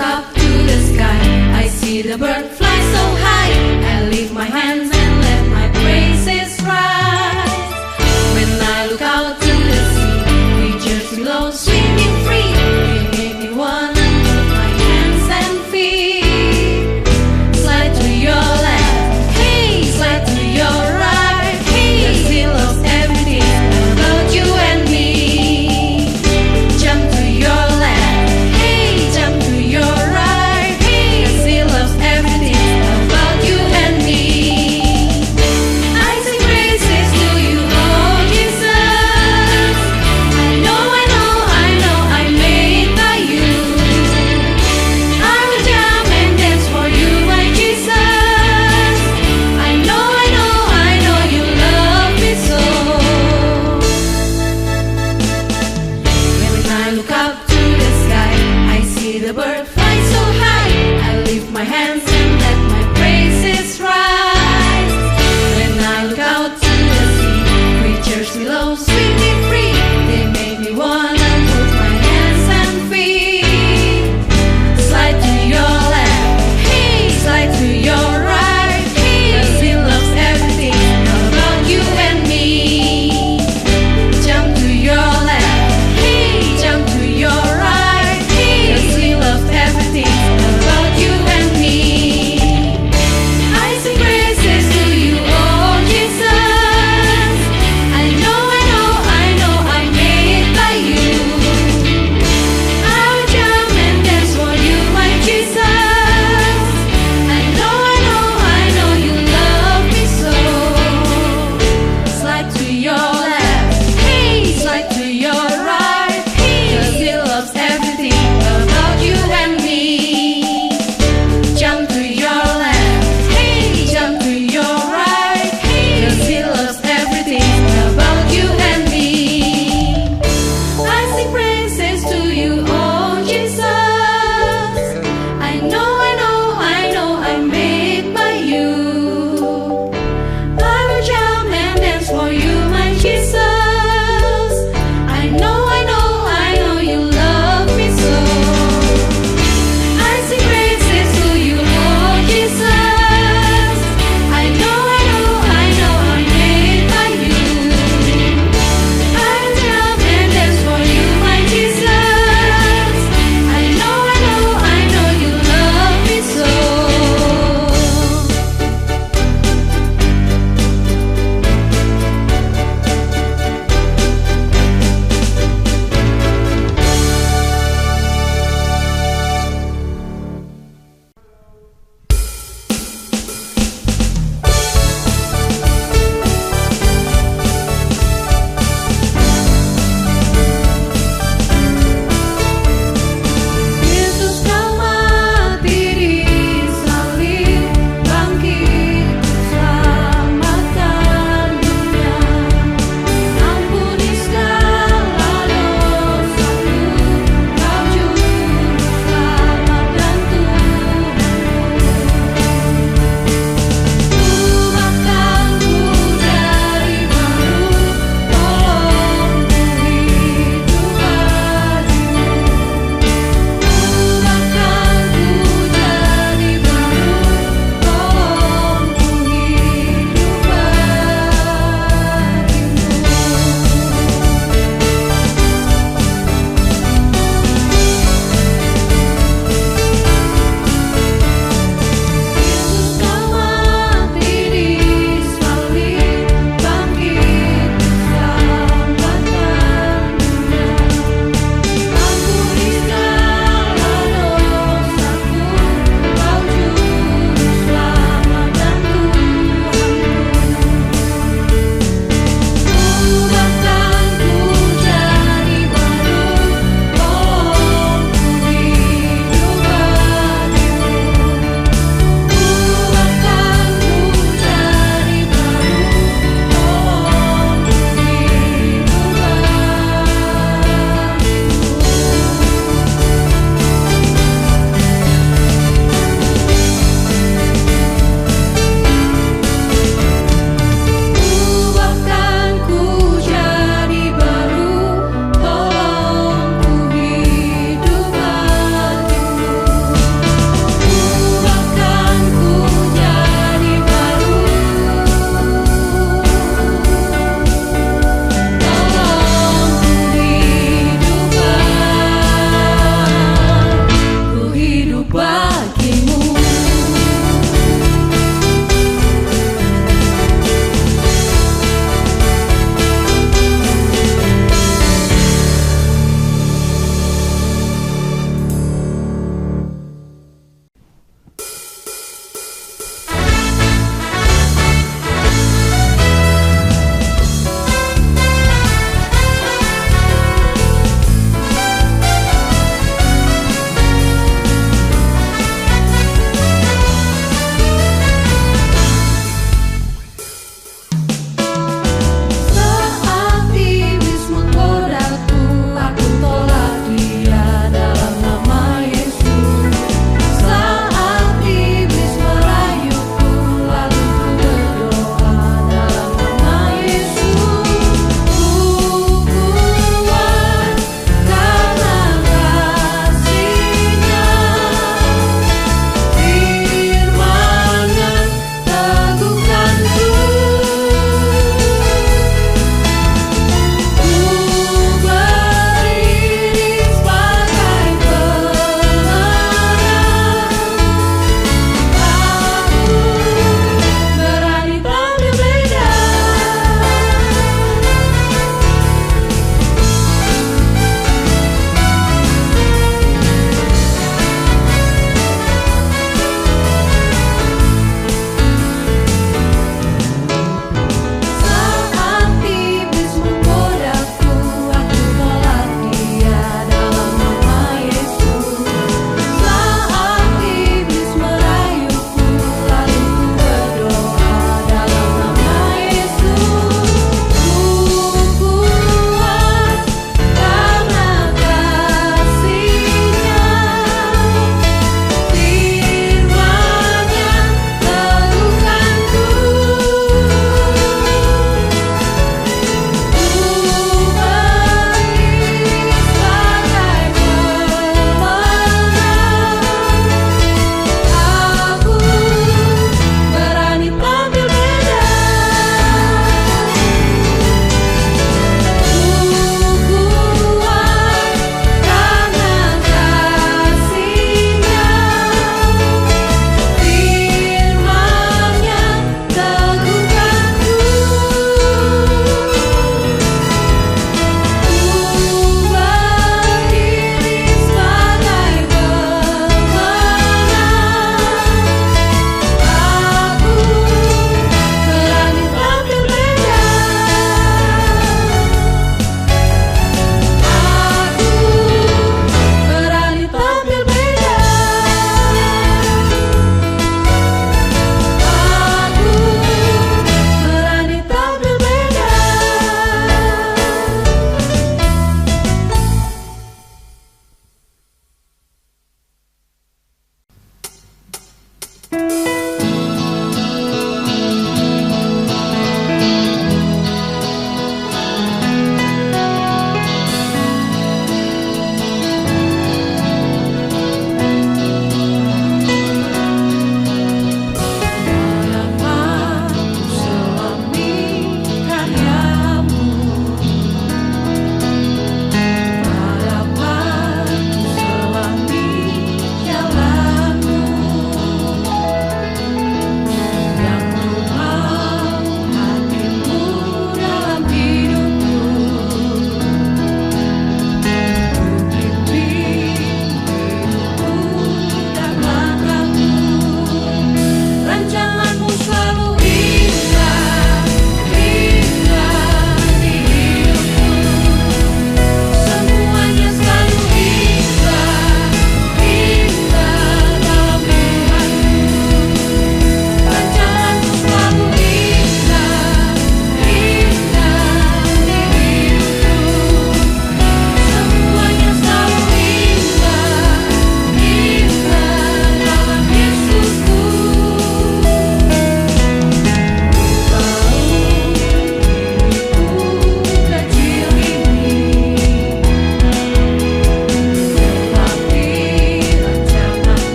up to the sky, I see the bird fly so high. I lift my hands and let my praises rise. When I look out to the sea, creatures below swimming free. They make me wanna move my hands and feet. Slide to your left, hey, slide to your right, hey. The sea loves everything about you and me. Jump to your left, hey, jump to your right, hey. The sea loves everything about you and me.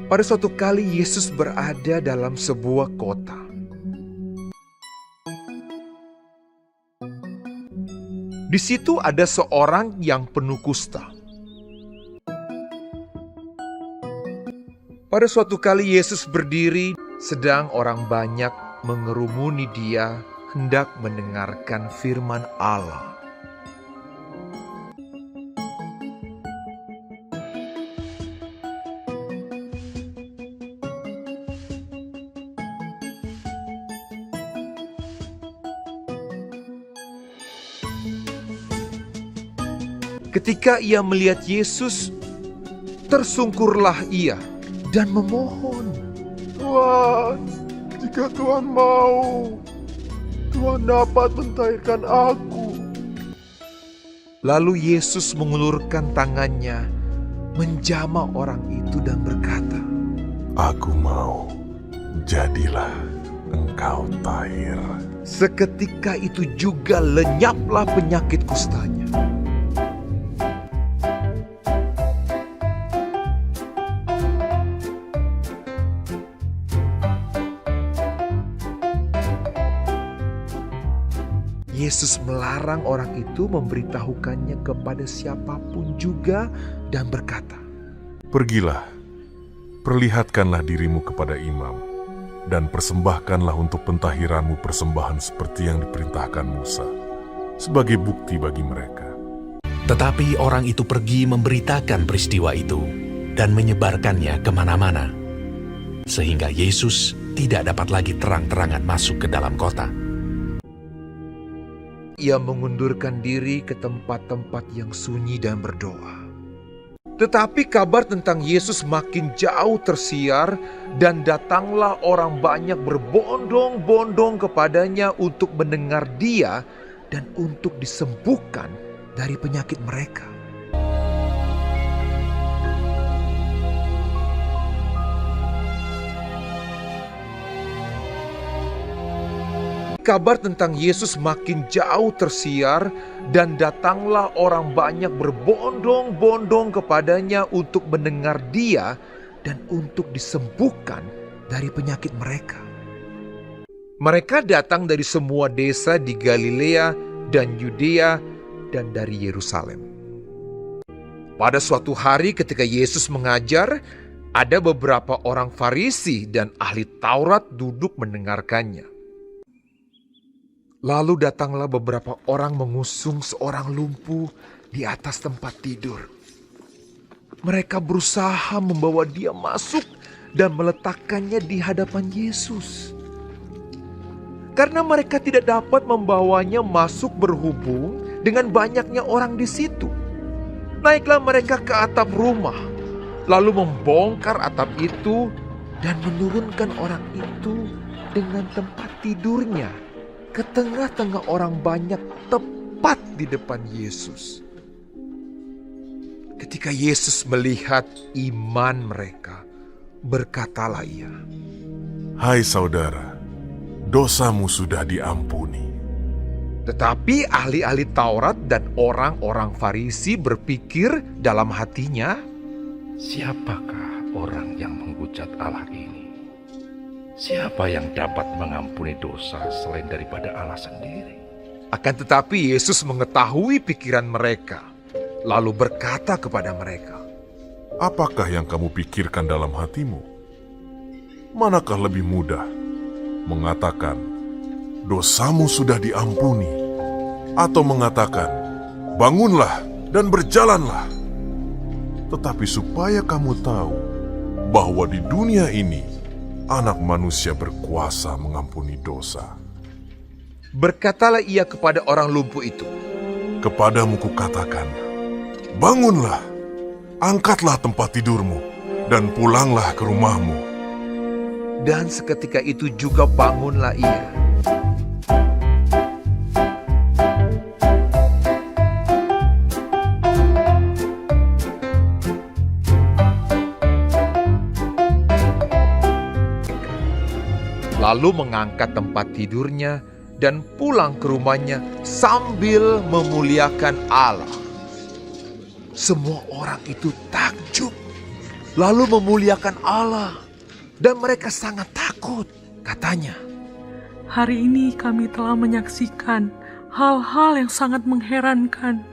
Pada suatu kali Yesus berada dalam sebuah kota. Di situ ada seorang yang penuh kusta. Pada suatu kali Yesus berdiri, sedang orang banyak mengerumuni dia hendak mendengarkan firman Allah. Ketika ia melihat Yesus, tersungkurlah ia dan memohon, Tuhan, jika Tuhan mau, Tuhan dapat mentahirkan aku. Lalu Yesus mengulurkan tangannya, menjamah orang itu dan berkata, Aku mau, jadilah engkau tahir. seketika itu juga lenyaplah penyakit kustanya. Yesus melarang orang itu memberitahukannya kepada siapapun juga dan berkata, Pergilah, perlihatkanlah dirimu kepada imam, dan persembahkanlah untuk pentahiranmu persembahan seperti yang diperintahkan Musa, sebagai bukti bagi mereka. Tetapi orang itu pergi memberitakan peristiwa itu dan menyebarkannya kemana-mana, sehingga Yesus tidak dapat lagi terang-terangan masuk ke dalam kota. Ia mengundurkan diri ke tempat-tempat yang sunyi dan berdoa. Tetapi kabar tentang Yesus makin jauh tersiar, dan datanglah orang banyak berbondong-bondong kepadanya untuk mendengar dia dan untuk disembuhkan dari penyakit mereka. Kabar tentang Yesus makin jauh tersiar, dan datanglah orang banyak berbondong-bondong kepadanya untuk mendengar dia dan untuk disembuhkan dari penyakit mereka. Mereka datang dari semua desa di Galilea dan Yudea dan dari Yerusalem. Pada suatu hari ketika Yesus mengajar, ada beberapa orang Farisi dan ahli Taurat duduk mendengarkannya. Lalu datanglah beberapa orang mengusung seorang lumpuh di atas tempat tidur. Mereka berusaha membawa dia masuk dan meletakkannya di hadapan Yesus. Karena mereka tidak dapat membawanya masuk berhubung dengan banyaknya orang di situ. Naiklah mereka ke atap rumah, lalu membongkar atap itu dan menurunkan orang itu dengan tempat tidurnya ke tengah-tengah orang banyak tepat di depan Yesus. Ketika Yesus melihat iman mereka, berkatalah ia, Hai saudara, dosamu sudah diampuni. Tetapi ahli-ahli Taurat dan orang-orang Farisi berpikir dalam hatinya, Siapakah orang yang menghujat Allah ini? Siapa yang dapat mengampuni dosa selain daripada Allah sendiri? akan tetapi Yesus mengetahui pikiran mereka, lalu berkata kepada mereka, Apakah yang kamu pikirkan dalam hatimu? Manakah lebih mudah mengatakan, dosamu sudah diampuni, atau mengatakan, bangunlah dan berjalanlah? Tetapi supaya kamu tahu bahwa di dunia ini Anak manusia berkuasa mengampuni dosa. Berkatalah ia kepada orang lumpuh itu, Kepadamu kukatakan, bangunlah, angkatlah tempat tidurmu, dan pulanglah ke rumahmu. dan seketika itu juga bangunlah ia. Lalu mengangkat tempat tidurnya dan pulang ke rumahnya sambil memuliakan Allah. Semua orang itu takjub, lalu memuliakan Allah. Dan mereka sangat takut, katanya. Hari ini kami telah menyaksikan hal-hal yang sangat mengherankan.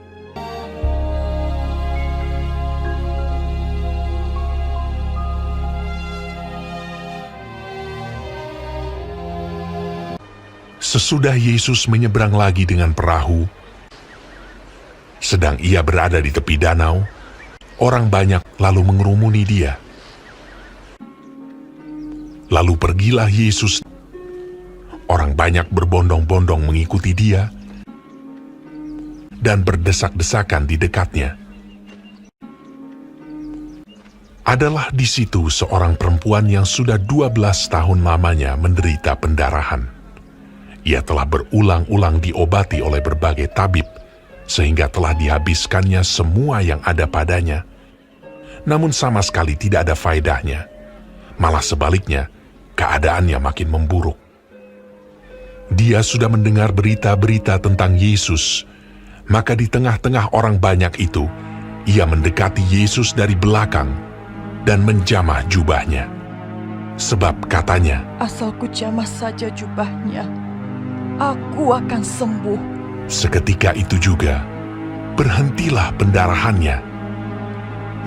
Sesudah Yesus menyeberang lagi dengan perahu, sedang ia berada di tepi danau, orang banyak lalu mengerumuni dia. Lalu pergilah Yesus. Orang banyak berbondong-bondong mengikuti dia dan berdesak-desakan di dekatnya. Adalah di situ seorang perempuan yang sudah 12 tahun lamanya menderita pendarahan. Ia telah berulang-ulang diobati oleh berbagai tabib, sehingga telah dihabiskannya semua yang ada padanya. Namun sama sekali tidak ada faedahnya. Malah sebaliknya, keadaannya makin memburuk. Dia sudah mendengar berita-berita tentang Yesus, maka di tengah-tengah orang banyak itu, ia mendekati Yesus dari belakang dan menjamah jubahnya. Sebab katanya, asal ku jamah saja jubahnya, aku akan sembuh. seketika itu juga, berhentilah pendarahannya,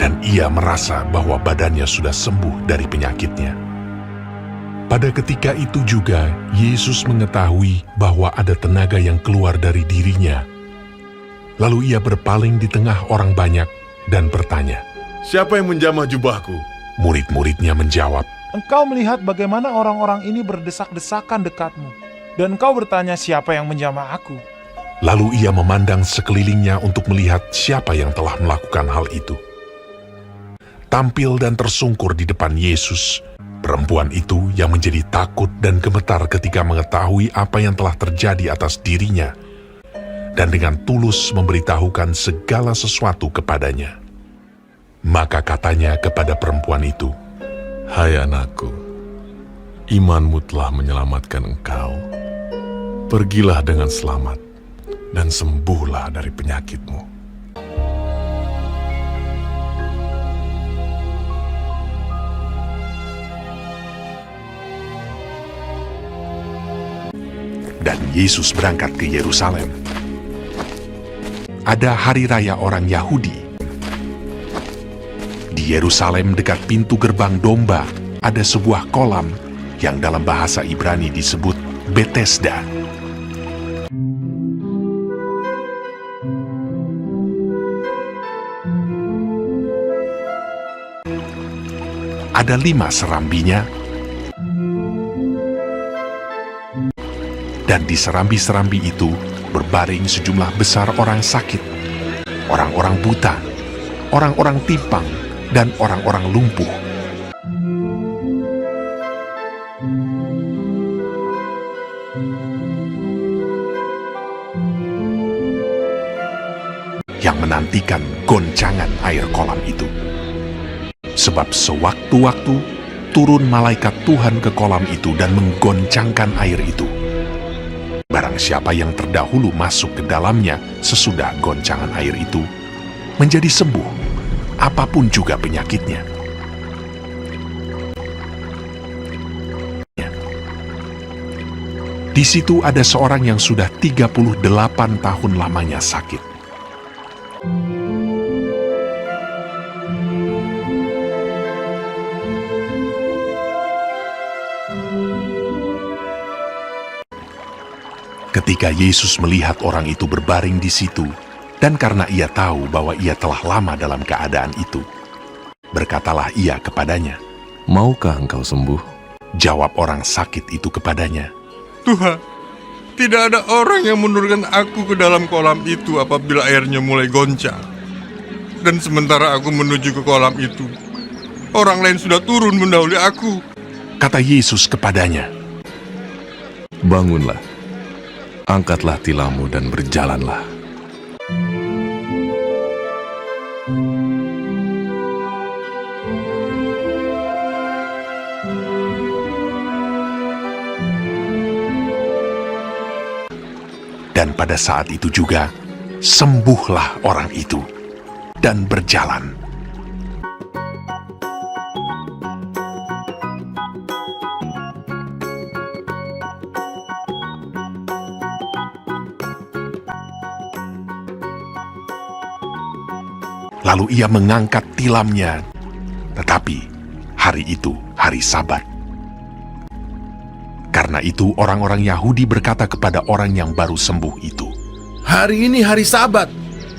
dan ia merasa bahwa badannya sudah sembuh dari penyakitnya. Pada ketika itu juga, Yesus mengetahui bahwa ada tenaga yang keluar dari dirinya. Lalu ia berpaling di tengah orang banyak dan bertanya, Siapa yang menjamah jubahku? Murid-muridnya menjawab, Engkau melihat bagaimana orang-orang ini berdesak-desakan dekatmu, dan engkau bertanya siapa yang menjamah aku. Lalu ia memandang sekelilingnya untuk melihat siapa yang telah melakukan hal itu. Tampil dan tersungkur di depan Yesus, perempuan itu yang menjadi takut dan gemetar ketika mengetahui apa yang telah terjadi atas dirinya, dan dengan tulus memberitahukan segala sesuatu kepadanya. Maka katanya kepada perempuan itu, Hai anakku, imanmu telah menyelamatkan engkau. Pergilah dengan selamat dan sembuhlah dari penyakitmu. Dan Yesus berangkat ke Yerusalem. Ada hari raya orang Yahudi. Di Yerusalem dekat pintu gerbang domba ada sebuah kolam yang dalam bahasa Ibrani disebut Betesda. Ada 5 serambinya, dan di serambi-serambi itu berbaring sejumlah besar orang sakit, orang-orang buta, orang-orang timpang, dan orang-orang lumpuh. Yang menantikan goncangan air kolam itu. Sebab sewaktu-waktu turun malaikat Tuhan ke kolam itu dan menggoncangkan air itu. Barang siapa yang terdahulu masuk ke dalamnya sesudah goncangan air itu, menjadi sembuh, apapun juga penyakitnya. Di situ ada seorang yang sudah 38 tahun lamanya sakit. Ketika Yesus melihat orang itu berbaring di situ, dan karena ia tahu bahwa ia telah lama dalam keadaan itu, berkatalah ia kepadanya, Maukah engkau sembuh? Jawab orang sakit itu kepadanya, Tuhan, tidak ada orang yang menurunkan aku ke dalam kolam itu apabila airnya mulai goncang. Dan sementara aku menuju ke kolam itu, orang lain sudah turun mendahului aku. Kata Yesus kepadanya, Bangunlah, angkatlah tilammu dan berjalanlah. dan pada saat itu juga sembuhlah orang itu dan berjalan. Lalu ia mengangkat tilamnya, tetapi hari itu hari Sabat. Karena itu orang-orang Yahudi berkata kepada orang yang baru sembuh itu, "Hari ini hari Sabat,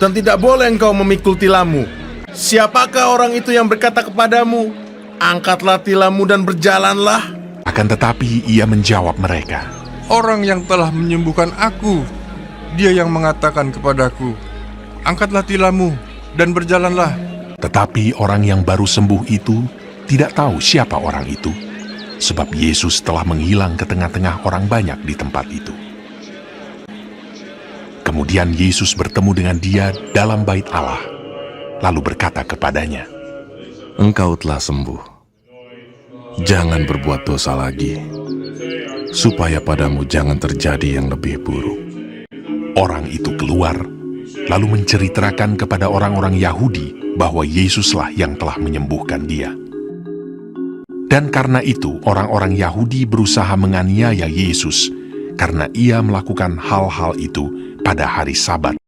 dan tidak boleh engkau memikul tilammu. Siapakah orang itu yang berkata kepadamu, 'Angkatlah tilammu dan berjalanlah'?" Akan tetapi ia menjawab mereka, Orang yang telah menyembuhkan aku, dia yang mengatakan kepadaku, 'Angkatlah tilammu dan berjalanlah.'" Tetapi orang yang baru sembuh itu tidak tahu siapa orang itu, sebab Yesus telah menghilang ke tengah-tengah orang banyak di tempat itu. Kemudian Yesus bertemu dengan dia dalam bait Allah, lalu berkata kepadanya, Engkau telah sembuh. Jangan berbuat dosa lagi, supaya padamu jangan terjadi yang lebih buruk. Orang itu keluar, lalu menceritakan kepada orang-orang Yahudi bahwa Yesuslah yang telah menyembuhkan dia. Dan karena itu orang-orang Yahudi berusaha menganiaya Yesus, karena ia melakukan hal-hal itu pada hari Sabat